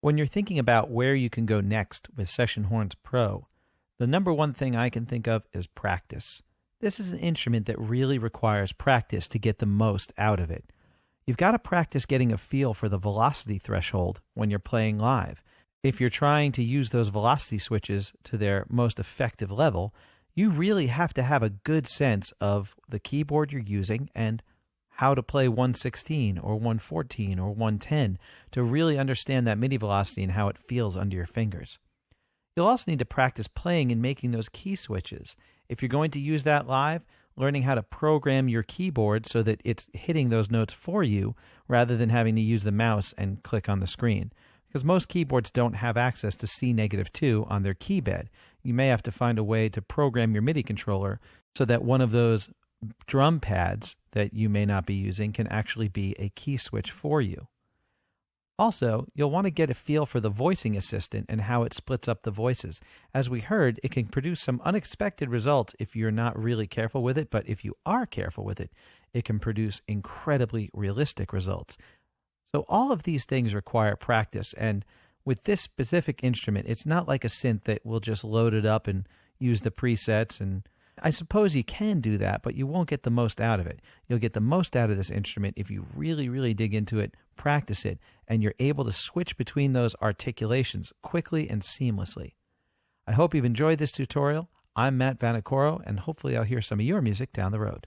When you're thinking about where you can go next with Session Horns Pro, the number one thing I can think of is practice. This is an instrument that really requires practice to get the most out of it. You've got to practice getting a feel for the velocity threshold when you're playing live. If you're trying to use those velocity switches to their most effective level, you really have to have a good sense of the keyboard you're using and how to play 116 or 114 or 110 to really understand that MIDI velocity and how it feels under your fingers. You'll also need to practice playing and making those key switches. If you're going to use that live, learning how to program your keyboard so that it's hitting those notes for you rather than having to use the mouse and click on the screen. Because most keyboards don't have access to C-2 on their key bed. You may have to find a way to program your MIDI controller so that one of those drum pads that you may not be using can actually be a key switch for you. Also, you'll want to get a feel for the voicing assistant and how it splits up the voices. As we heard, it can produce some unexpected results if you're not really careful with it, but if you are careful with it, it can produce incredibly realistic results. So all of these things require practice, and with this specific instrument, it's not like a synth that will just load it up and use the presets, and I suppose you can do that, but you won't get the most out of it. You'll get the most out of this instrument if you really, really dig into it, practice it, and you're able to switch between those articulations quickly and seamlessly. I hope you've enjoyed this tutorial. I'm Matt Vanacoro, and hopefully I'll hear some of your music down the road.